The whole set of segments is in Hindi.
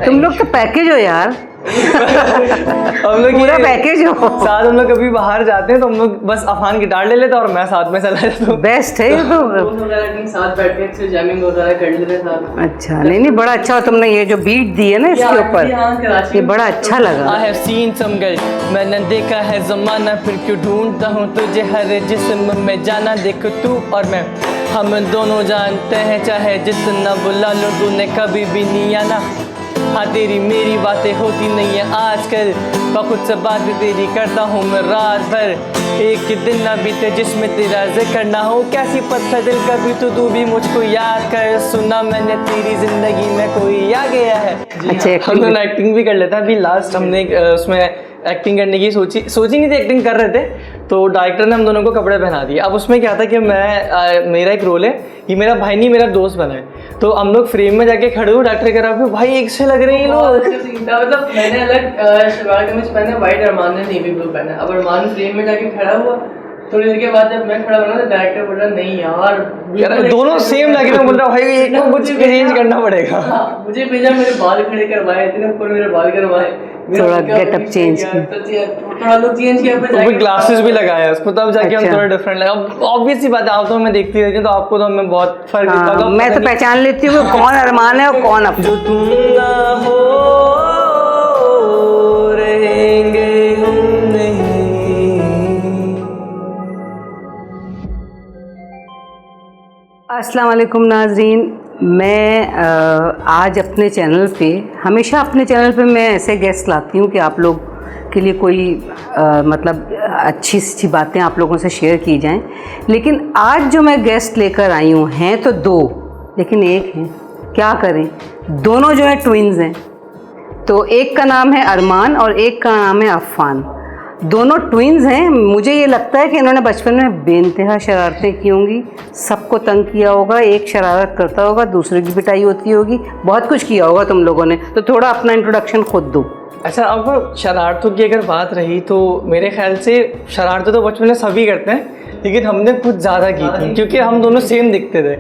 तुम लोग तो पैकेज हो यार। हम लोग पूरा पैकेज हो। साथ हम लोग कभी बाहर जाते हैं तो हम लोग बस अफान गिटार ले लेते हैं और मैं साथ में चला जाता हूँ। बेस्ट है ये तो। साथ बैठ के जैमिंग वगैरह कर लेते हैं साथ। अच्छा, नहीं बड़ा अच्छा तुमने ये जो बीट दी है ना इसके ऊपर, ये बड़ा अच्छा लगा। I have seen some girls, मैंने देखा है ज़माना, फिर क्यों ढूंढता हूँ तुझे हर जिस्म में जाना। देख तू और मैं, हम दोनों जानते हैं चाहे जितना बुला लो तूने कभी भी नहीं आना। हाँ तेरी मेरी बातें होती नहीं है आजकल, बहुत से बात तेरी करता हूँ मैं रात भर। एक दिन ना बीते जिसमें तेरा जिक्र ना हो, कैसी पत्थर दिल कभी तो तू भी मुझको याद कर। सुना मैंने तेरी जिंदगी में कोई आ गया है। अच्छा, हम लोग एक्टिंग भी कर लेते हैं। अभी लास्ट हमने उसमें एक्टिंग करने की सोची नहीं थी, एक्टिंग कर रहे थे तो डायरेक्टर ने हम दोनों को कपड़े पहना दिए। अब उसमें क्या था कि मेरा एक रोल है, ये मेरा भाई नहीं मेरा दोस्त बना है, तो हम लोग फ्रेम में जाके खड़े हुए, डॉक्टर कह रहा है भाई एक से लग रहे हैं ये लोग। मतलब मैंने अलग शलवार कमीज पहना, वाइट, अरमान ने नेवी ब्लू पहना। अब अरमान फ्रेम में जाके खड़ा हुआ, थोड़ी देर के बाद जब मैं खड़ा बना तो डायरेक्टर बोल रहा नहीं यार दोनों सेम लग रहे हैं। बोल रहा भाई एक को कुछ चेंज करना पड़ेगा। मुझे भेजा, मेरे बाल खड़े करवाए, इतने ऊपर मेरे बाल करवाए, थोड़ा गेटअप चेंज किया, थोड़ा लुक चेंज किया, फिर ग्लासेस भी लगाया उसको, तब जाके हम थोड़ा डिफरेंट लगा। ऑब्वियस सी बात है, आप तो मैं देखती रहती हूँ तो आपको तो हमें बहुत फर्क दिखता है। मैं तो पहचान लेती हूँ कौन अरमान है और कौन अपना। जो तुम ना हो रहेंगे हम नहीं। अस्सलाम वालेकुम नाज़रीन, मैं आज अपने चैनल पे, हमेशा अपने चैनल पे मैं ऐसे गेस्ट लाती हूँ कि आप लोग के लिए कोई मतलब अच्छी बातें आप लोगों से शेयर की जाएं। लेकिन आज जो मैं गेस्ट लेकर आई हूँ, हैं तो दो लेकिन एक हैं, क्या करें, दोनों जो है ट्विन्स हैं। तो एक का नाम है अरमान और एक का नाम है अफ़ान। दोनों ट्विन्स हैं। मुझे ये लगता है कि इन्होंने बचपन में बेइंतहा शरारतें की होंगी, सबको तंग किया होगा, एक शरारत करता होगा, दूसरे की पिटाई होती होगी, बहुत कुछ किया होगा तुम लोगों ने। तो थोड़ा अपना इंट्रोडक्शन खुद दो। अच्छा, अब शरारतों की अगर बात रही तो मेरे ख्याल से शरारतें तो बचपन में सभी करते हैं, लेकिन हमने कुछ ज़्यादा की थी क्योंकि हम दोनों सेम दिखते थे।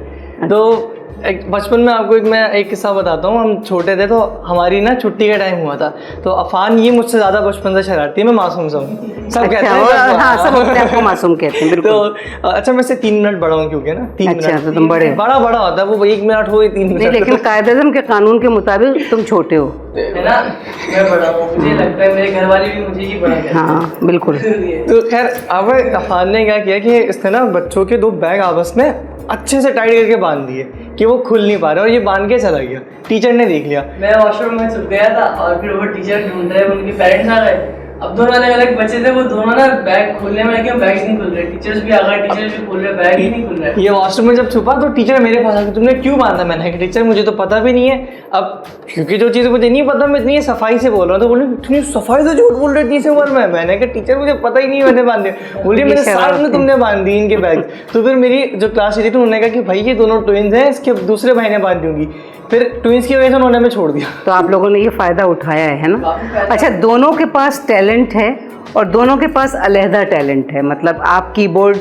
तो बचपन में आपको मैं एक किस्सा बताता हूँ। हम छोटे थे तो हमारी ना छुट्टी का टाइम हुआ था, तो अफ़ान ये मुझसे ज़्यादा बचपन से शरारती है, मैं मासूम सा हूँ, सब कहते हैं। हाँ, सब अपने आप को मासूम कहते हैं, बिल्कुल। तो अच्छा, मैं से 3 मिनट बड़ा हूँ क्योंकि ना 3 अच्छा, मिनट तो तुम बड़े बड़ा होता है, वो 1 मिनट हो 3 मिनट नहीं, लेकिन कायदे-ए-आज़म के कानून के मुताबिक तुम छोटे हो, है ना। मैं बड़ा हूँ, मुझे लगता है मेरे घर वाले भी मुझे ही बड़ा कहते हैं। हाँ बिल्कुल। तो खैर, अब अफ़ान ने क्या किया कि इसने ना बच्चों के 2 बैग आपस में अच्छे से टाइट करके बांध दिए कि वो खुल नहीं पा रहे, और ये बांध के चला गया। टीचर ने देख लिया। मैं वॉशरूम में छुप गया था और फिर वो टीचर ढूंढ रहे, उनके पेरेंट्स आ गए। अब दोनों अलग अलग बच्चे थे, वो दोनों ना बैग खोलने में लगे, बैग नहीं खुल रहे। टीचर्स भी आ गए, टीचर्स भी खोल रहे, बैग ही नहीं खुल रहा। ये वॉशरूम में जब छुपा तो टीचर मेरे पास आके, तुमने क्यों बांधा? मैंने कहा टीचर मुझे तो पता भी नहीं है। अब क्योंकि जो चीज़ मुझे नहीं पता, मैं इतनी सफाई से बोल रहा हूँ, तो बोले इतनी सफाई से झूठ बोल रही थी इस उम्र में। मैंने कहा टीचर मुझे पता ही नहीं, मैंने बांधे। बोली मेरे साथ में तुमने बांध दी इनके बैग। तो फिर मेरी जो क्लास टीचर थी उन्होंने कहा कि भाई ये दोनों ट्विन्स हैं, इसके दूसरे भाई ने बांध दूंगी। फिर ट्विन्स की वजह से उन्होंने हमें छोड़ दिया। तो आप लोगों ने ये फ़ायदा उठाया है ना। अच्छा, दोनों के पास टैलेंट है और दोनों के पास अलहदा टैलेंट है। मतलब आप कीबोर्ड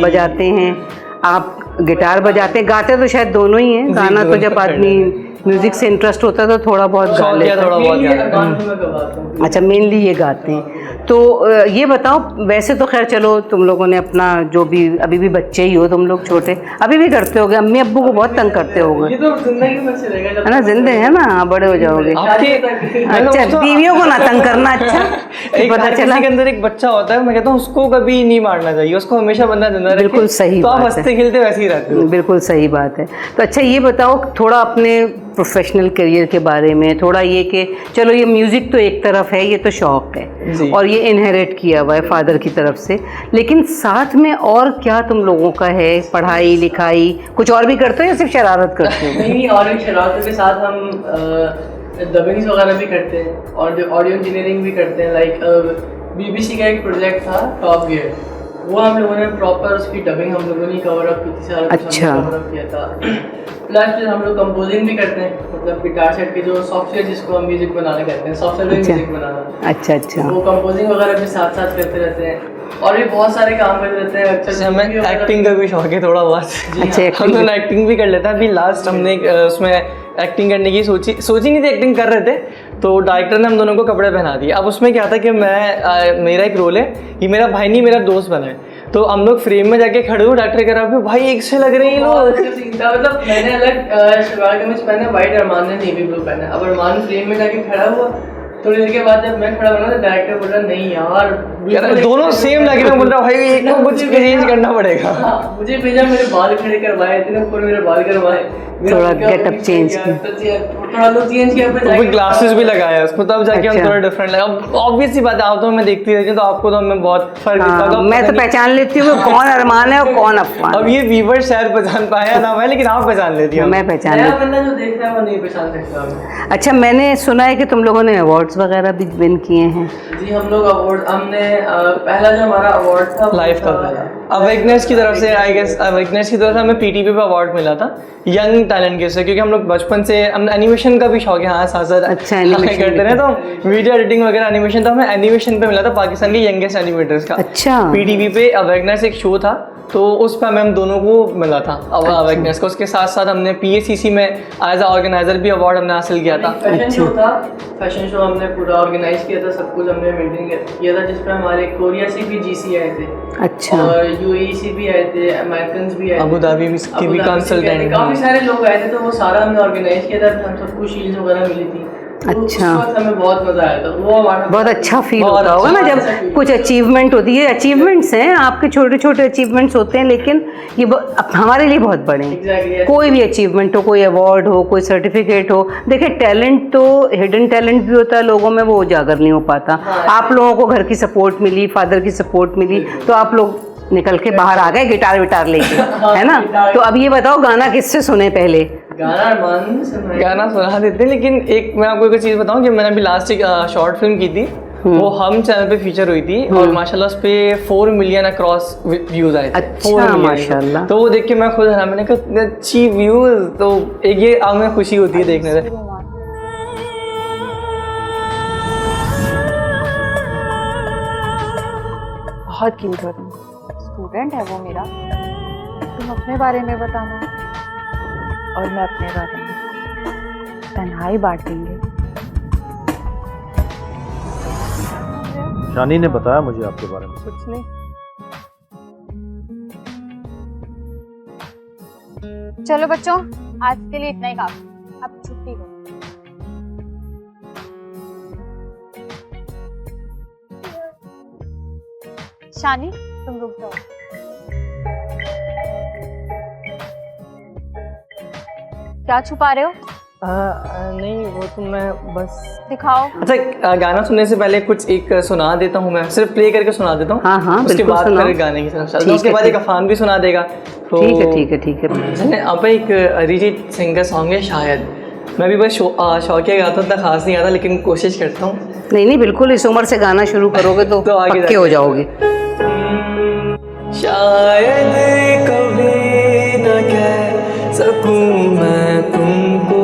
बजाते हैं, आप गिटार बजाते हैं, गाते तो शायद दोनों ही हैं। गाना तो जब आदमी म्यूज़िक से इंटरेस्ट होता है तो थोड़ा बहुत गा लेता है, थोड़ा बहुत। अच्छा, मेनली ये गाते हैं। तो ये बताओ, वैसे तो खैर चलो तुम लोगों ने अपना जो भी, अभी भी बच्चे ही हो तुम लोग, छोटे अभी भी करते होगे, अम्मी अब्बू को बहुत तंग करते होगे, ये तो जिंदगी में चलेगा, है ना, जिंदगी है ना, बड़े हो जाओगे। अच्छा, बीवियों को ना तंग करना। अच्छा, पता चला के अंदर एक बच्चा होता है, मैं कहता हूँ उसको कभी नहीं मारना चाहिए, उसको हमेशा बंदा जिंदा रखे। बिल्कुल सही तो आप बात है, हंसते खेलते वैसे ही रहते हो। बिल्कुल सही बात है। तो अच्छा ये बताओ थोड़ा अपने प्रोफेशनल करियर के बारे में, थोड़ा ये कि चलो ये म्यूज़िक तो एक तरफ है, ये तो शौक़ है और ये इनहेरिट किया हुआ है फादर की तरफ से, लेकिन साथ में और क्या तुम लोगों का है? पढ़ाई लिखाई कुछ और भी करते हो या सिर्फ शरारत करते हो? नहीं, और एक शरारतों के साथ हम डबिंग्स वगैरह भी करते हैं और ऑडियो इंजीनियरिंग भी करते हैं। लाइक BBC का एक प्रोजेक्ट था टॉप गियर, वो हम लोगों ने प्रॉपर उसकी डबिंग हम लोगों ने कवर अप की थी, सारा कुछ अच्छा, कवर अप किया था। प्लस हम लोग कंपोजिंग भी करते हैं, मतलब गिटार सेट के जो सॉफ्टवेयर जिसको हम म्यूजिक बनाने कहते हैं, सॉफ्टवेयर में म्यूजिक बनाना। अच्छा अच्छा, वो कंपोजिंग वगैरह भी साथ साथ करते रहते हैं और भी बहुत सारे काम करते रहते हैं। अच्छा, हमें एक्टिंग का भी शौक है थोड़ा बहुत। अच्छा, हम लोग एक्टिंग भी कर लेते हैं। अभी लास्ट हमने उसमें एक्टिंग करने की सोची नहीं थी, एक्टिंग कर रहे थे, तो डायरेक्टर ने हम दोनों को कपड़े पहना दिए। अब उसमें क्या था कि मेरा एक रोल है, ये मेरा भाई नहीं मेरा दोस्त बना है, तो हम लोग फ्रेम में जाके खड़े हो, डॉक्टर कह रहा है भाई एक से लग रहे हैं ये लोग। मतलब मैंने अलग शलवार कमीज पहना, वाइट, अरमान ने नेवी ब्लू पहना। अब अरमान फ्रेम में जाके खड़ा हुआ, थोड़ी देर के बाद जब मैं खड़ा बना तो डायरेक्टर बोला नहीं यार दोनों सेम लग रहे हैं, बोल रहा भाई एक को कुछ चेंज करना पड़ेगा। हाँ, मुझे भेजा, मेरे बाल खड़े करवाए, इतने पूरे मेरे बाल करवाए, थोड़ा गेटअप चेंज किया, थोड़ा लुक चेंज किया, फिर ग्लासेस भी लगाया उसको, तब जाके हम थोड़ा डिफरेंट लगा। ऑब्वियसली बात है, आप तो मैं देखती रहती हूँ, तो आपको तो हमें बहुत फर्क दिखता होगा। मैं तो पहचान लेती हूँ कौन अरमान है और कौन अफवान। अब ये व्यूवर शायद पहचान पाया ना पाया, लेकिन आप पहचान लेती हो। मैं पहचान नया लेती। बंदा जो देख रहा है वो नहीं पहचान सकता। अच्छा, मैंने सुना है कि तुम लोगों ने अवार्ड्स वगैरह भी विन किए हैं। जी, हम लोग अवार्ड, हमने पहला जो हमारा अवार्ड था लाइफ का पहला अवेकनेस की तरफ से, आई गेस अवेकनेस की तरफ से हमें पीटीपी पे अवार्ड मिला था यंग टैलेंट के से, क्योंकि हम लोग बचपन से हम एनिमेशन का भी शौक है, हाँ साथ साथ अच्छा, एनिमेशन करते रहे, तो वीडियो एडिटिंग वगैरह एनिमेशन, तो हमें एनिमेशन पे मिला था पाकिस्तान के यंगेस्ट एनिमेटर्स का। अच्छा, पीटीवी पे अवेकनेस एक शो था, तो उस पर हम दोनों को मिला था अवेकनेस का। उसके साथ साथ हमने पीएसीसी में एज अ ऑर्गेनाइजर भी अवार्ड हमने हासिल किया था। फैशन शो था, फैशन शो हमने पूरा ऑर्गेनाइज किया था, सब कुछ हमने मेंटेन किया था, जिसमें हमारे कोरिया से भी जीसी आए थे, अच्छा, और यूएई से भी आए थे, अमेरिकन भी आए थे, अबू धाबी की भी कंसल्टेंट, काफी सारे लोग आए थे, तो वो सारा हमने ऑर्गेनाइज किया था, हम सबको शील्ड वगैरह मिली थी। अच्छा, उस वक्त हमें बहुत मजा आया था, वो हमारा बहुत अच्छा फील होता होगा ना जब कुछ अचीवमेंट होती है। अचीवमेंट्स हैं आपके, छोटे छोटे अचीवमेंट्स होते हैं, लेकिन ये हमारे लिए बहुत बड़े हैं। Exactly, कोई भी अचीवमेंट हो, कोई अवार्ड हो, कोई सर्टिफिकेट हो, देखिए टैलेंट तो हिडन टैलेंट भी होता है लोगों में, वो उजागर नहीं हो पाता। आप लोगों को घर की सपोर्ट मिली, फादर की सपोर्ट मिली, तो आप लोग निकल के बाहर आ गए गिटार विटार लेके, है ना। तो अब ये बताओ गाना किससे सुने पहले? गाना सुना देते हैं, लेकिन एक मैं आपको एक चीज़ बताऊं कि मैंने अभी लास्ट एक शॉर्ट फिल्म की थी, वो हम चैनल पे फीचर हुई थी, और माशाल्लाह उस पे 4 मिलियन अक्रॉस व्यूज आए थे। अच्छा, माशाल्लाह। तो वो देख के मैं खुद हैरान, मैंने कहा इतने अच्छी व्यूज, तो एक ये हमें खुशी होती है देखने से। बहुत क्यूट हो तुम, स्टूडेंट है वो मेरा, तुम अपने बारे में बताना और मैं अपने बारे में, तन्हाई बांटेंगे। शानी ने बताया मुझे आपके बारे में। कुछ नहीं। चलो बच्चों, आज के लिए इतना ही काफी, अब छुट्टी करो। शानी तुम रुक जाओ। क्या छुपा रहे हो? नहीं, वो तो मैं बस दिखाओ। अच्छा, गाना सुनने से पहले कुछ एक सुना देता हूँ, मैं सिर्फ प्ले करके सुना देता हूँ। हाँ हाँ, उसके बाद सुनाओ। फिर गाने की तरफ चलते हैं, उसके बाद एक अफान भी सुना देगा। तो ठीक है ठीक है ठीक है। अब एक अरिजीत सिंह का सॉन्ग है शायद, मैं भी बस शौकिया गाता हूँ, इतना खास नहीं आता, लेकिन कोशिश करता हूँ। नहीं नहीं, बिल्कुल इस उम्र से गाना शुरू करोगे तो आगे पक्के हो जाओगे। शायद कभी न कह सकूं मैं तुमको,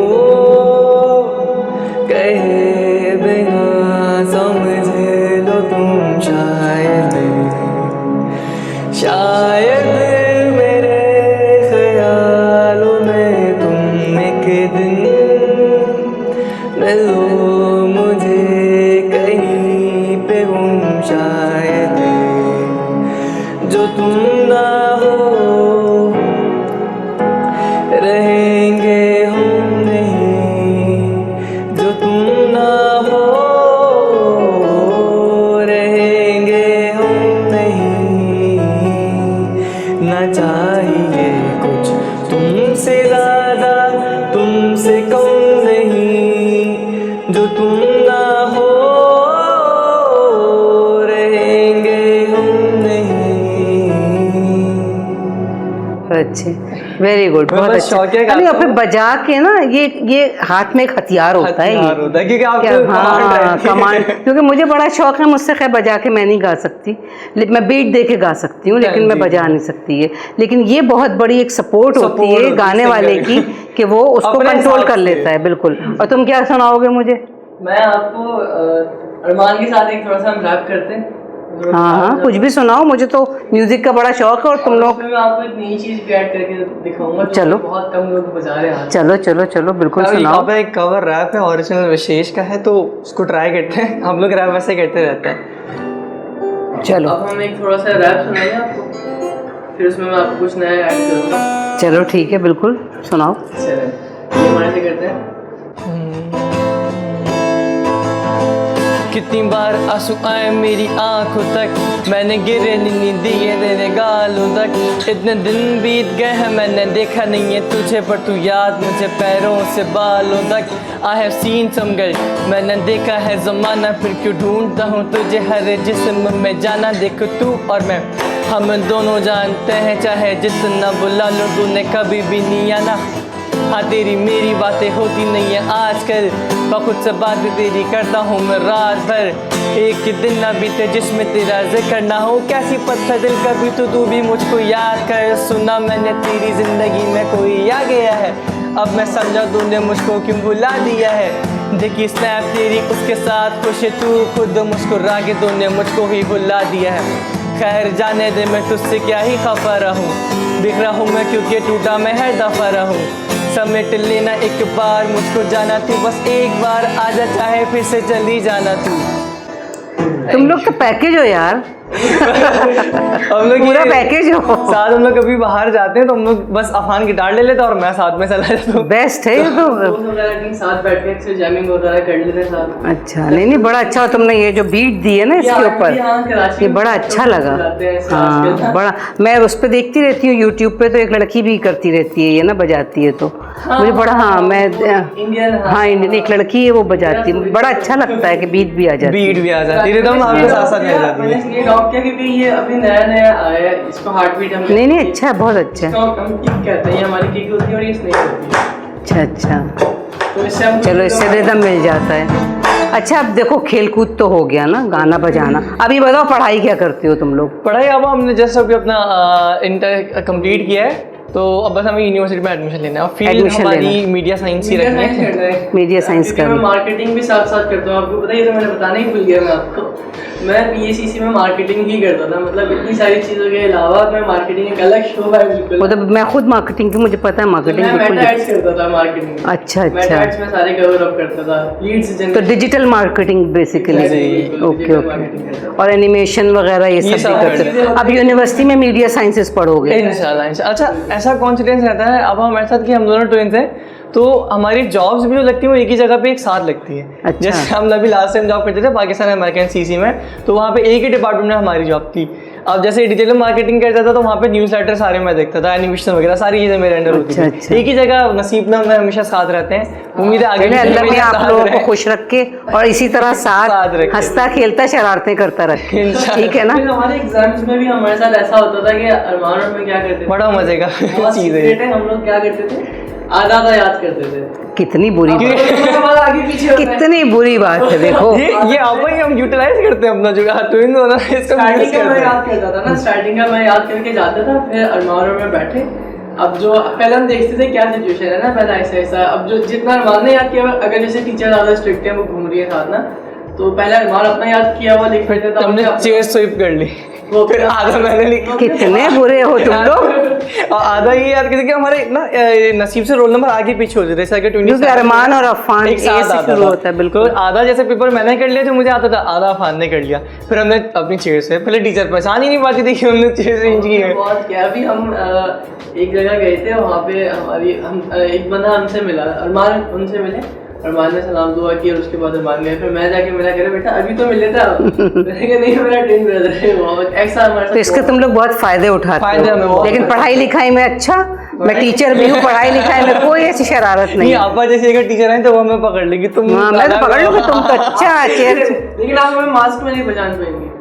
कहे बिना समझ लो तुम शायद, शायद मेरे ख्यालों में तुम एक दिन मिलो मुझे कहीं पे गुम, शायद जो तुम ना हो रहेंगे हम नहीं, जो तुम ना हो रहेंगे हम नहीं, ना चाहिए कुछ तुमसे ज़्यादा तुमसे कम नहीं, जो तुम ना हो रहेंगे हम नहीं। अच्छे, वेरी गुड, बहुत बस अच्छा। शौकिया गाता अरे और फिर हूँ। बजा के ना, ये हाथ में एक हथियार होता है, हथियार होता है, क्योंकि आपको कमांड हाँ रहती है। कमांड, क्योंकि मुझे बड़ा शौक है, मुझसे खैर बजा के मैं नहीं गा सकती, मैं बीट दे के गा सकती हूँ, लेकिन मैं जी, बजा जी। नहीं सकती है। लेकिन ये बहुत बड़ी एक सपोर्ट होती होती है है गाने singer वाले की, कि वो उसको अपने कंट्रोल हिसाब कर से। लेता है। बिल्कुल। और तुम क्या सुनाओगे मुझे? मैं आपको अरमान के साथ एक थोड़ा सा हम रैप करते हैं, हाँ हाँ, कुछ भी सुनाओ, मुझे तो म्यूजिक का बड़ा शौक है और तुम लोग। मैं आपको एक नई चीज ऐड करके दिखाऊंगा जो चलो। बहुत कम लोग बजा रहे हैं। चलो चलो चलो, बिल्कुल सुनाओ। यहाँ पे एक कवर रैप है ओरिजिनल विशेष का है, तो उसको ट्राई करते हैं। हम लोग रैप वैसे करते रहते हैं। चलो अब हम एक थोड़ा सा रैप सुनाएंगे आपको, फिर उसमें मैं आपको कुछ नया ऐड करूँगा। चलो ठीक है, बिल्कुल सुनाओ। चलो ये हमारे से करते हैं। कितनी बार आंसू आए मेरी आंखों तक, मैंने गिरे नहीं दिए तेरे गालों तक। इतने दिन बीत गए हैं मैंने देखा नहीं है तुझे, पर तू याद मुझे पैरों से बालों तक। I have seen some girl, मैंने देखा है ज़माना, फिर क्यों ढूंढता हूँ तुझे हर जिस्म में जाना। देखो तू और मैं, हम दोनों जानते हैं चाहे जितना बुला लूँ तूने कभी भी नहीं आना। हाँ तेरी मेरी बातें होती नहीं है आजकल, बहुत से बातें तेरी करता हूँ मैं रात भर। एक दिन ना बीते जिसमें तेरा जिक्र ना हो, कैसी पत्थर दिल कभी तो तू भी मुझको याद कर। सुना मैंने तेरी जिंदगी में कोई आ गया है, अब मैं समझा तूने मुझको क्यों भुला दिया है। देखी स्नैप तेरी उसके साथ खुश है तू, खुद मुस्कुरा के तूने मुझको ही भुला दिया है। खैर जाने दे मैं तुझसे क्या ही खफा रहूँ, बिखरा हूँ मैं क्योंकि टूटा मैं हर दफा रहूँ। समेट लेना एक बार मुझको जाना तू, बस एक बार आजा चाहे फिर से चली जाना तू। तुम लोग तो पैकेज हो यार। हम लोग पूरा पैकेज हो। साथ हम लोग कभी बाहर जाते हैं तो हम लोग बस अफान गिटार ले लेते हैं और मैं साथ में चला जाता हूँ। बेस्ट है ये तो। दोस्त वगैरह के साथ बैठ के अक्सर जैमिंग वगैरह कर लेते हैं साथ। अच्छा, नहीं नहीं, बड़ा अच्छा तुमने ये जो बीट दी है ना इसके ऊपर, ये बड़ा अच्छा लगा। हाँ बड़ा, मैं उस पर देखती रहती हूँ यूट्यूब पे, तो एक लड़की भी करती रहती है ये ना, बजाती है, तो मुझे बड़ा, हाँ मैं इंडियन, हाँ इंडियन एक लड़की है वो बजाती है, बड़ा अच्छा लगता है कि बीट भी आ जाती है। बीट भी आ जाती है, रिदम आपके साथ साथ मिल जाती मैंने है। इसलिए ड्रॉप किया क्योंकि ये अभी नया नया आया है, इसको हार्ट बीट हम नहीं नहीं, अच्छा है, बहुत अच्छा है। हम किक कहते हैं, ये हमारी किक होती है और ये स्नेक होती है। अच्छा अच्छा, तो इससे हम चलो इससे रिदम मिल जाता है। अच्छा अब देखो खेलकूद तो हो गया ना, गाना बजाना, अभी बताओ पढ़ाई क्या करते हो तुम लोग? पढ़ाई अब हमने जस्ट अभी अपना इंटर कंप्लीट किया है, तो अब बस हमें यूनिवर्सिटी में एडमिशन लेना है। और फील्ड Admission हमारी लेना मीडिया साइंस ही रखनी है। मीडिया साइंस क्योंकि मैं मार्केटिंग भी साथ साथ करता हूँ, आपको पता है, ये तो मैंने बताना ही भूल गया मैं आपको। मैं बीएससीसी में मार्केटिंग ही करता था, मतलब इतनी सारी चीज़ों के अलावा मैं मार्केटिंग एक अलग शो है बिल्कुल। मतलब मैं खुद मार्केटिंग की, मुझे पता है मार्केटिंग मैं बिल्कुल। मेटा एड्स करता था मार्केटिंग में। अच्छा मेटा अच्छा, एड्स में सारे कवर अप करता था, लीड्स तो digital marketing basically. Okay okay, और एनिमेशन वगैरह ये सब भी करते हो। अब यूनिवर्सिटी में मीडिया साइंसेस पढ़ोगे? इंशाल्लाह। अच्छा ऐसा कॉन्फिडेंस रहता है अब हमारे साथ कि हम दोनों ट्विन्स हैं, तो हमारी जॉब्स भी जो लगती है वो एक ही जगह पे एक साथ लगती है। अच्छा। जैसे हम अभी लास्ट टाइम जॉब करते थे पाकिस्तान अमेरिकन सीसी में, तो वहाँ पे एक ही डिपार्टमेंट में हमारी जॉब थी। अब जैसे डिजिटल मार्केटिंग करता था तो वहाँ पे न्यूज़लेटर सारे मैं देखता था, एनिमेशन वगैरह सारी चीज़ें मेरे अंडर होती अच्छा। थी। एक ही जगह नसीब में हम हमेशा साथ रहते हैं। उम्मीद है आगे भी अल्लाह में हमेशा आप साथ लोगों को रहें। खुश रखे और इसी तरह साथ साथ रखे। हंसता खेलता शरारतें करता रखे, ठीक है ना? फिर हमारे एग्जाम्स में भी हमारे साथ ऐसा होता था कि अरमान और मैं क्या करते थे, बड़ा मजे का बहुत चीज़ है। secret है, हम लोग क्या करते थे, आधा आधा याद करते थे। कितनी बुरी बात, हमारा आगे पीछे होता है। कितनी बुरी बात है। देखो ये आप ही हम यूटिलाइज करते हैं अपना जो ट्विन होना है, इसको स्टार्टिंग यूज का मैं करते हैं। याद करता था ना, स्टार्टिंग का मैं याद करके जाता था, फिर अरमान और मैं बैठे। अब जो पहले हम देखते थे क्या सिचुएशन है ना, पहले ऐसा ऐसा, अब जो जितना अरमान ने याद किया, अगर जैसे टीचर ज़्यादा स्ट्रिक्ट है, वो घूम रही है साथ ना, तो पहले अरमान अपना याद किया हुआ लिख लेते थे, हमने चेयर स्वीप कर ली, वो फिर आधा मैंने लिखा कितने बुरे हो तुम लोग। और आधा ये याद करते कि हमारे ना नसीब से रोल नंबर आगे पीछे होते थे, जैसे कि क्योंकि अरमान और अफान एक साथ ए से आता शुरू था। होता है, बिल्कुल। तो आधा जैसे पेपर मैंने कर लिया जो मुझे आता था, आधा अफान ने कर लिया। फिर हमने अपनी चेयर से, पहले टीचर पहचान ही नहीं पाती थी कि हमने चेयर चेंज की है। बहुत क्या, अभी हम एक जगह गए थे, वहाँ पे हमारी एक बंदा हमसे मिला, अरमान उनसे मिले, अरमान ने सलाम दुआ की और उसके बाद अरमान गए, फिर मैं जाके मिला, कह रहा बेटा अभी तो मिले थे आप। मैंने कहा नहीं मेरा ट्विन ब्रदर है वो, ऐसा हमारे साथ। तो इसके तुम लोग बहुत फायदे उठाते फायदे हमें हो, बहुत लेकिन पढ़ाई लिखाई में अच्छा, मैं टीचर भी हूँ, पढ़ाई लिखाई में कोई ऐसी शरारत नहीं। आपा जैसे अगर टीचर हैं तो वो हमें पकड़ लेगी, तुम हाँ मैं तो पकड़ लूँगी, तुम तो अच्छा चेयर। लेकिन आप हमें मास्क में नहीं पहचान पाएंगे।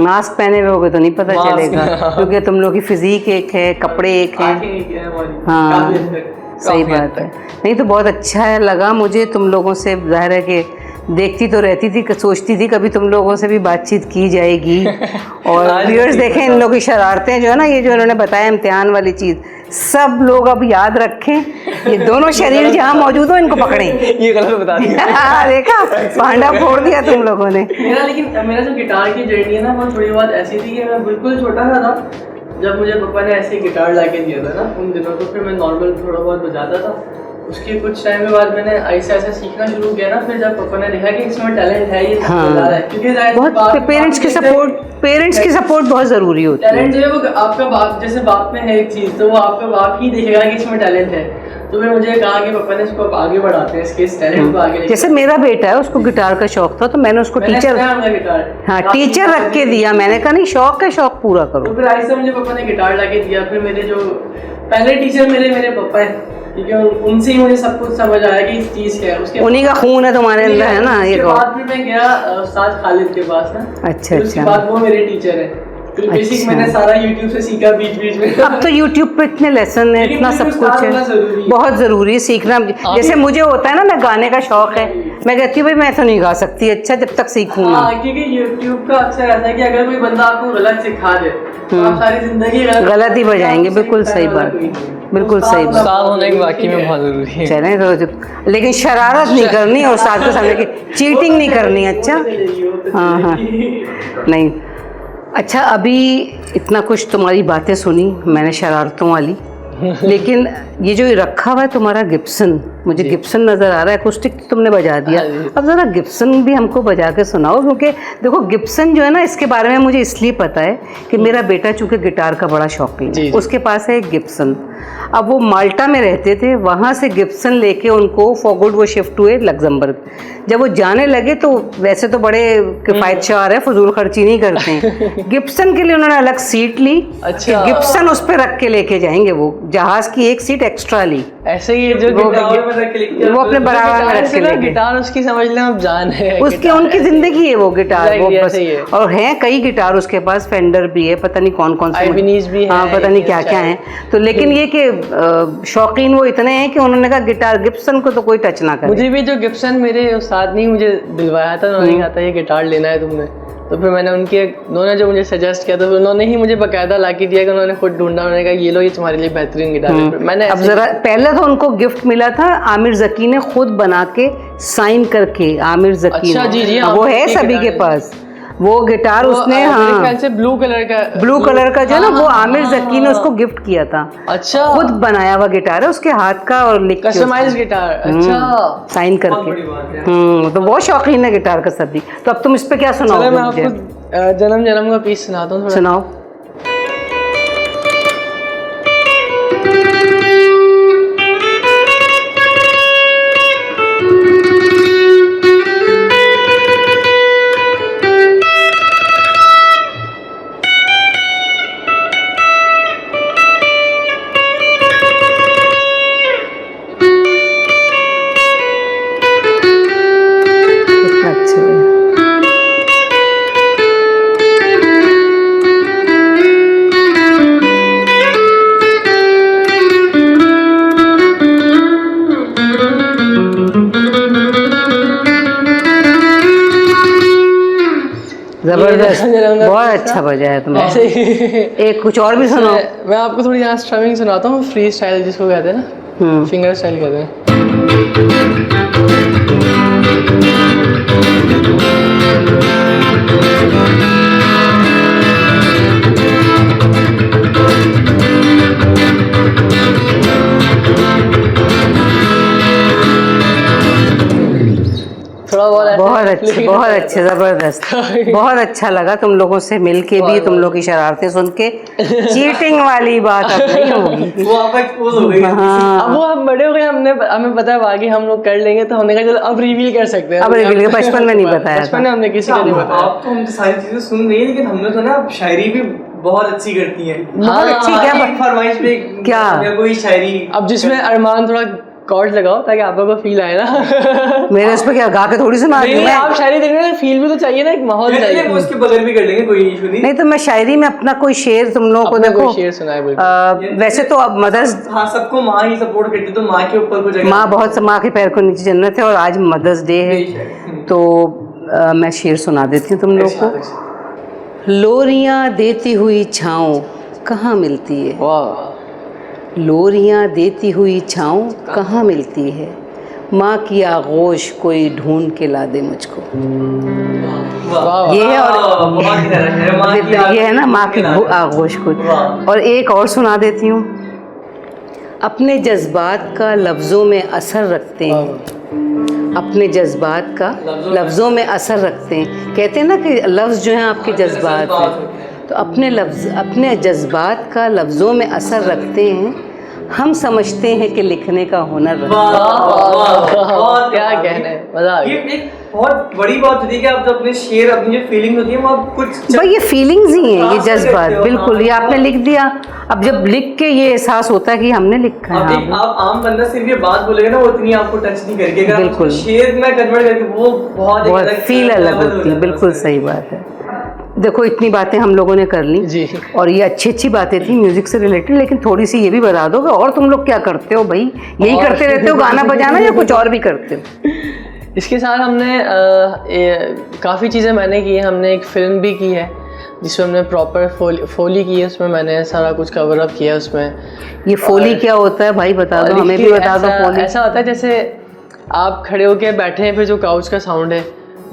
मास्क पहने हुए होगे तो नहीं पता मास्क, चलेगा, क्योंकि तुम लोग की फिजिक एक है, कपड़े एक हैं। आंखें एक है हमारी, हाँ। काफी हद तक। सही काफी हद बात है। नहीं तो बहुत अच्छा है, लगा मुझे तुम लोगों से, जाहिर है कि देखती तो रहती थी, सोचती थी कभी तुम लोगों से भी बातचीत की जाएगी। और आज व्यूअर्स भी देखें इन लोगों की शरारतें जो है ना, ये जो इन्होंने बताया इम्तिहान वाली चीज़, सब लोग अब याद रखें, ये दोनों शरीर जहाँ मौजूद हो इनको पकड़ें। ये गलत बता दिया। देखा, भांडा फोड़ दिया तुम लोगों ने। मेरा जो गिटार की जर्नी है ना वो थोड़ी बहुत ऐसी थी कि मैं बिल्कुल छोटा सा था जब मुझे पापा ने ऐसे गिटार ला के दिया था ना उन दिनों, तो फिर मैं नॉर्मल थोड़ा बहुत बजाता था। उसके कुछ टाइम के बाद मैंने ऐसा ऐसा सीखना शुरू किया ना, फिर जब पापा ने देखा कि इसमें टैलेंट है, ये बजा रहा है, क्योंकि बहुत पेरेंट्स की सपोर्ट बहुत ज़रूरी होती है। टैलेंट जो है वो आपका बाप, जैसे बाप में है एक चीज़ तो वो आपका बाप ही देखेगा कि इसमें टैलेंट है। तो फिर मुझे कहा कि पापा ने इसको आगे बढ़ाते हैं, इसके इस टैलेंट को आगे। जैसे मेरा बेटा है, उसको गिटार का शौक था, तो मैंने उसको टीचर टीचर रख के दिया। मैंने कहा नहीं, शौक है, शौक पूरा करो। तो फिर ऐसे मुझे पापा ने गिटार ला के दिया। फिर मेरे जो पहले टीचर मेरे पापा हैं, क्योंकि उनसे ही मुझे सब कुछ समझ आया कि इस चीज़ क्या है। उसके उन्हीं का खून है तुम्हारे अंदर, है ना? ये बाद फिर मैं गया उस्ताद खालिद के पास ना। अच्छा। उसके बाद वो मेरे टीचर है। तो बेसिक मैंने सारा YouTube से सीखा बीच में। अब तो YouTube पे इतने लेसन है, इतना सब कुछ है, बहुत ज़रूरी है सीखना। जैसे मुझे होता है ना, मैं गाने का शौक है, मैं कहती हूँ भाई मैं तो नहीं गा सकती, अच्छा जब तक सीखूँ ना। क्योंकि YouTube का अक्सर ऐसा है कि अगर कोई बंदा आपको गलत सिखा दे तो आप सारी जिंदगी गलत ही बजाएंगे। बिल्कुल सही बात, बिल्कुल सही बात। उस्ताद होने की वाकई में बहुत ज़रूरी है। चलें तो, लेकिन शरारत नहीं करनी और उस्ताद के सामने की चीटिंग नहीं करनी। अच्छा, हाँ, नहीं। अच्छा, अभी इतना कुछ तुम्हारी बातें सुनी मैंने शरारतों वाली, लेकिन ये जो रखा हुआ है तुम्हारा गिब्सन, मुझे गिब्सन नज़र आ रहा है। अकॉस्टिक तुमने बजा दिया, अब ज़रा गिब्सन भी हमको बजा के सुनाओ। क्योंकि देखो गिब्सन जो है ना, इसके बारे में मुझे इसलिए पता है कि मेरा बेटा चूँकि गिटार का बड़ा शौकीन है, उसके पास है एक गिब्सन। अब वो माल्टा में रहते थे, वहाँ से गिब्सन लेके उनको फॉर गुड वो शिफ्ट हुए लग्जमबर्ग। जब वो जाने लगे तो वैसे तो बड़े किफ़ायतशार है, फजूल खर्ची नहीं करते हैं। गिब्सन के लिए उन्होंने अलग सीट ली। अच्छा। गिब्सन उस पर रख के लेके जाएंगे, वो जहाज़ की एक सीट एक्स्ट्रा ली। ऐसे ही जो वो अपने बराबर में रख के लेके। गिटार उसकी समझ लें अब जान है, उसकी उनकी जिंदगी है वो गिटार, वो बस। है। और हैं कई गिटार उसके पास, फेंडर भी है, पता नहीं कौन कौन से, आइबेनीज़ भी है, हाँ पता नहीं क्या क्या है। तो लेकिन ये कि शौकीन वो इतने हैं कि उन्होंने कहा गिटार गिब्सन को तो कोई टच ना करे। मुझे भी जो गिब्सन मेरे उस्ताद ने मुझे दिलवाया था, उन्होंने कहा था ये गिटार लेना है तुमने, तो फिर मैंने उन्होंने जो मुझे सजेस्ट किया था, उन्होंने ही मुझे बाकायदा ला के दिया कि उन्होंने खुद ढूंढा, उन्होंने कहा ये लो, ये तुम्हारे लिए बेहतरीन गिटार है। मैंने अब जरा, पहले तो उनको गिफ्ट मिला था, आमिर जकी ने खुद बना के साइन करके, आमिर जकी। अच्छा, जी, वो है सभी के पास वो गिटार, उसने हाँ से ब्लू कलर का जो है ना, वो आमिर जकी ने उसको गिफ्ट किया था। अच्छा, खुद बनाया हुआ गिटार है उसके हाथ का, और लिख के कस्टमाइज्ड गिटार। अच्छा, साइन करके। तो बहुत शौकीन है गिटार का सभी। तो अब तुम इस पे क्या सुनाओगे? मैं आपको जन्म जन्म का पीस सुनाता हूँ, सुनाओ। जबरदस्त, बहुत अच्छा बजा है तुमने। एक कुछ और भी सुनाओ। मैं आपको थोड़ी यहाँ स्ट्रमिंग सुनाता हूँ, फ्री स्टाइल जिसको कहते हैं ना, फिंगर स्टाइल कहते हैं। बहुत अच्छे, ज़बरदस्त, बहुत अच्छा लगा तुम लोगों से मिल के भी, तुम लोग की शरारतें सुन के। चीटिंग वाली बात अब नहीं होगी, वो आप एक्सपोज हो गई। अब वो हम बड़े हो गए, हमें पता है आगे हम लोग कर लेंगे, तो हमने कहा चलो अब रिवील कर सकते हैं। अब रिवील, बचपन में नहीं बताया, बचपन में हमने किसी को नहीं बताया। आप तो हमसे सारी चीजें सुन रही है, लेकिन हमने तो ना शायरी भी बहुत अच्छी करती है। बहुत अच्छी क्या फरमाइश पे क्या कोई शायरी, अब जिसमें अरमान थोड़ा कॉर्ड लगाओ ताकि आपको को फील आए ना। मेरे उस पर क्या गा के थोड़ी सुना नहीं, आप शायरी देखने में फील भी तो चाहिए ना, एक माहौल चाहिए। वो उसके बगैर भी कर लेंगे, कोई इशू नहीं। नहीं तो मैं शायरी में अपना कोई शेर तुम लोगों को देखो, शेर सुनाए। वैसे तो अब मदर्स, हाँ सबको माँ ही सपोर्ट करती, तो माँ के ऊपर कुछ, माँ बहुत, माँ के पैर को नीचे जन्नत है, और आज मदर्स डे है, तो मैं शेर सुना देती हूँ तुम लोग को। लोरियाँ देती हुई छाँव कहाँ मिलती है, वाह। लोरियां देती हुई छाँव कहाँ मिलती है, माँ की आगोश कोई ढूंढ के ला दे मुझको। ये है और बहुत गहरा है, माँ की ये है ना माँ की आगोश कोई। और एक और सुना देती हूँ। अपने जज्बात का लफ्ज़ों में असर रखते हैं, अपने जज्बात का लफ्ज़ों में असर रखते हैं। कहते हैं ना कि लफ्ज़ जो हैं आपके जज्बात हैं, तो अपने जज्बात का लफ्ज़ों में असर रखते हैं, हम समझते हैं कि लिखने का हुनर रखते हैं। बहुत क्या कहना है, मजा आ ये गया। एक बहुत बड़ी बात होती है कि आप जब अपने शेर, अपनी जो फीलिंग होती है वो आप कुछ भाई ये फीलिंग्स ही हैं, ये ट्रांसफर जज्बात, करते हो। बिल्कुल। ये आपने लिख दिया, अब जब लिख के ये एहसास होता है कि हमने लिखा अब है। एक आप आम बंदा सिर्फ ये बात बोलेगा ना, वो इतनी आपको टच नहीं करेगी। अगर आप बिल्कुल। उसको शेर में कन्वर्ट करके वो बहुत एक बहुत अलग फील अलग level हो होती है, जाता है बिल्कुल उससे। सही बात है। देखो इतनी बातें हम लोगों ने कर ली जी। और ये अच्छी अच्छी बातें थी म्यूजिक से रिलेटेड, लेकिन थोड़ी सी ये भी बता दो कि और तुम लोग क्या करते हो भाई? यही और- करते रहते हो गाना बजाना, या कुछ और भी करते हो? इसके साथ हमने काफ़ी चीज़ें मैंने की है। हमने एक फ़िल्म भी की है जिसमें हमने प्रॉपर फोली की है, उसमें मैंने सारा कुछ कवर अप किया है उसमें। ये फोली क्या होता है भाई, बता दो, हमें भी बता दो। फोली ऐसा होता है जैसे आप खड़े होके बैठे हैं, फिर जो काउच का साउंड है,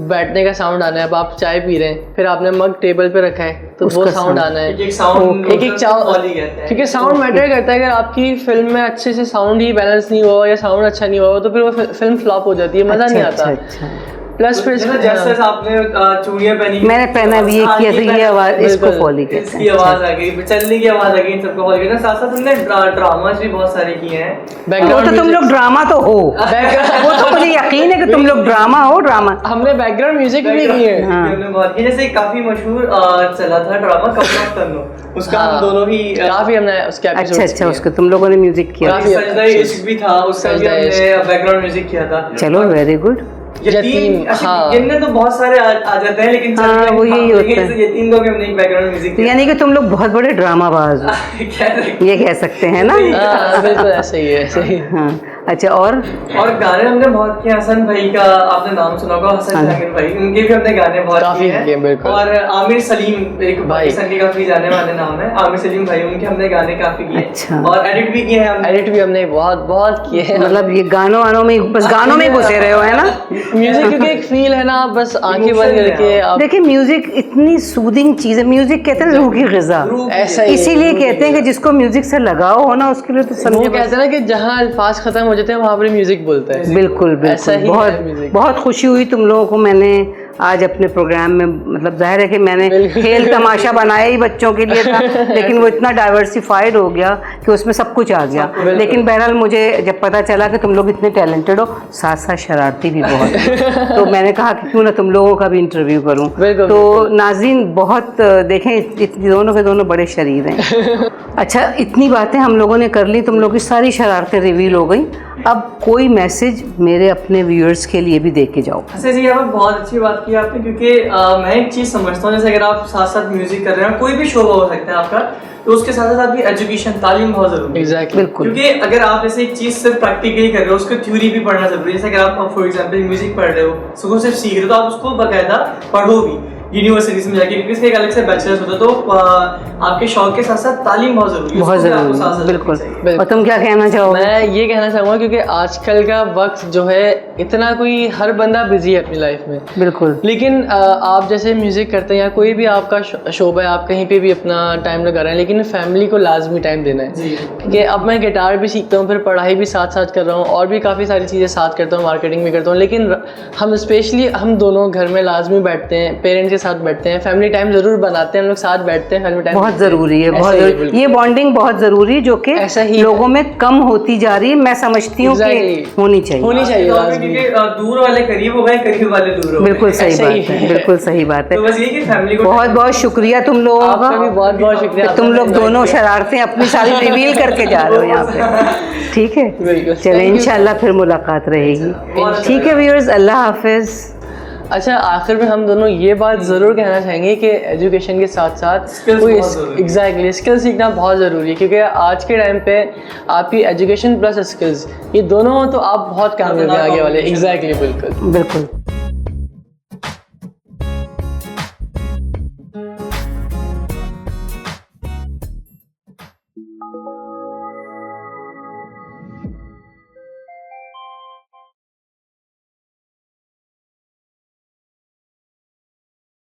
बैठने का साउंड आना है। अब आप चाय पी रहे हैं, फिर आपने मग टेबल पे रखा है, तो वो उसका साउंड आना है। एक साउंड एक क्योंकि साउंड मैटर करता है। अगर आपकी फिल्म में अच्छे से साउंड ही बैलेंस नहीं हुआ या साउंड अच्छा नहीं हुआ तो फिर वो फिल्म फ्लॉप हो जाती है, मज़ा नहीं आता। अच्छा। प्लस फिर जैसे आपने चूड़ियां पहनी, मैंने पहना भी ये किया, तो ये आवाज़, इसको फोली कहते इसकी हैं। आवाज आ गई, चलने की आवाज आ गई, इन सबको फॉलो किया। साथ साथ हमने ड्रामास भी बहुत सारे किए हैं। वो तो तुम लोग ड्रामा तो हो, वो तो मुझे यकीन है कि तुम लोग ड्रामा हो, ड्रामा। हमने बैकग्राउंड म्यूजिक भी किए हैं। हाँ। हमने बहुत किए। जैसे काफी मशहूर चला था ड्रामा कपल ऑफ तन्नो, उसका हम दोनों ही काफी हमने उसके एपिसोड्स अच्छा, उसको तुम लोगों ने म्यूजिक किया। काफी सजदा इश्क भी था, उसका भी सजदा हमने बैकग्राउंड म्यूजिक किया था। चलो वेरी गुड। यतीम, हाँ। इनमें तो बहुत सारे आ जाते हैं, लेकिन हाँ, वो यही होता है। जैसे यतीम को भी हमने एक बैकग्राउंड म्यूजिक तो यानी कि तुम लोग बहुत बड़े ड्रामाबाज हो, किया। ये कह सकते हैं ना? हाँ, बिल्कुल ऐसे ही है, ऐसे ही। हाँ अच्छा। और गाने हमने बहुत किए। हसन भाई का आपने नाम सुना होगा, हसन जहांगीर भाई, उनके भी हमने गाने बहुत काफी किए किए, हैं। बिल्कुल। और आमिर सलीम, एक पाकिस्तान के काफी जाने वाले नाम है, आमिर सलीम भाई, उनके हमने गाने काफी किए। अच्छा। और एडिट भी किए हैं हमने। एडिट भी हमने बहुत किए हैं। मतलब ये गानों में, बस गानों में ही घुसे रहे हो, है ना? म्यूजिक क्योंकि एक फील है ना, बस आंखें बंद करके आप देखिए म्यूजिक इतनी सूदिंग चीज है। म्यूजिक कहते हैं ना रूह की ग़िज़ा, ऐसा ही है। इसीलिए कहते हैं कि जिसको म्यूजिक से लगाव हो ना, उसके लिए तो वो समझे कहते हैं ना कि जहाँ अल्फाज खत्म हो जाते हैं वहाँ पर म्यूजिक बोलता है। बिल्कुल ऐसा ही बिल्कुल। है music। बहुत खुशी हुई तुम लोगों को मैंने आज अपने प्रोग्राम में, मतलब जाहिर है कि मैंने खेल तमाशा बनाया ही बच्चों के लिए था, लेकिन वो इतना डाइवर्सिफाइड हो गया कि उसमें सब कुछ आ गया। लेकिन बहरहाल मुझे जब पता चला कि तुम लोग इतने टैलेंटेड हो, साथ साथ शरारती भी बहुत हो, तो मैंने कहा कि क्यों ना तुम लोगों का भी इंटरव्यू करूं। बिल्कुल, तो नाज़रीन बहुत देखें, दोनों के दोनों बड़े शरीर हैं। अच्छा, इतनी बातें हम लोगों ने कर ली, तुम लोगों की सारी शरारतें रिवील हो गई। अब कोई मैसेज मेरे अपने व्यूअर्स के लिए भी दे के जाओ। अच्छा जी, यहाँ पर बहुत अच्छी बात की आपने, क्योंकि मैं एक चीज़ समझता हूँ, जैसे अगर आप साथ साथ म्यूजिक कर रहे हैं, कोई भी शोबा हो सकता है आपका, तो उसके साथ साथ आपकी एजुकेशन, तालीम बहुत जरूरी है। एग्जैक्टली, बिल्कुल। क्योंकि अगर आप ऐसे एक चीज़ सिर्फ प्रैक्टिकली कर रहे हो, उसको थ्योरी भी पढ़ना जरूरी है। जैसे अगर आप फॉर एग्जाम्पल म्यूजिक पढ़ रहे हो, उसको सिर्फ सीख रहे हो, तो आप उसको बाकायदा पढ़ो भी यूनिवर्सिटीज में जाके, क्योंकि इसका एक अलग से बैचलर्स होता है। तो आपके शौक के साथ साथ तालीम बहुत जरूरी है, बहुत उसको भी आपको ज़रूरी साथ है, साथ बिल्कुल। रखनी चाहिए। और तुम क्या कहना चाहोगे? मैं ये कहना चाहूँगा क्योंकि आजकल का वक्त जो है इतना, कोई हर बंदा बिजी है अपनी लाइफ में, बिल्कुल। लेकिन आप जैसे म्यूज़िक करते हैं या कोई भी आपका शोबा है, आप कहीं पे भी अपना टाइम लगा रहे हैं, लेकिन फैमिली को लाजमी टाइम देना है। जी। क्योंकि अब मैं गिटार भी सीखता हूँ, फिर पढ़ाई भी साथ साथ कर रहा हूँ, और भी काफ़ी सारी चीज़ें साथ करता हूँ, मार्केटिंग भी करता हूँ, लेकिन हम स्पेशली हम दोनों घर में लाजमी बैठते हैं, पेरेंट्स के साथ बैठते हैं, फैमिली टाइम ज़रूर बनाते हैं, हम लोग साथ बैठते हैं, फैमिली टाइम बहुत ज़रूरी है, बहुत ऐसा ही है, ज़रूरी। बिल्कुल। ये बॉन्डिंग बहुत ज़रूरी है, जो कि ऐसा ही लोगों में कम होती जा रही है। मैं समझती हूँ कि Exactly। होनी चाहिए। होनी चाहिए तो लाजमी। क्योंकि दूर वाले करीब हो गए, करीब वाले दूर हो गए। बिल्कुल सही ऐसा ही बात है, है। बिल्कुल सही बात है। तो बस ये कि फैमिली को बहुत बहुत शुक्रिया तुम लोगों आपका भी का, बहुत बहुत शुक्रिया। कि तुम लोग दोनों शरारतें अपनी सारी रिवील करके जा रहे हो यहाँ पे। ठीक है, बिल्कुल। चले Thank you, इंशाल्लाह फिर मुलाकात रहेगी। ठीक है व्यूअर्स, अल्लाह हाफिज़। अच्छा, आखिर में हम दोनों ये बात ज़रूर कहना चाहेंगे कि एजुकेशन के साथ साथ Skills कोई बहुत ज़रूरी है। एग्जैक्टली स्किल सीखना बहुत ज़रूरी है, क्योंकि आज के टाइम पे आपकी एजुकेशन प्लस स्किल्स, ये दोनों हो तो आप बहुत कामयाब आगे वाले। एग्जैक्टली, बिल्कुल। बिल्कुल।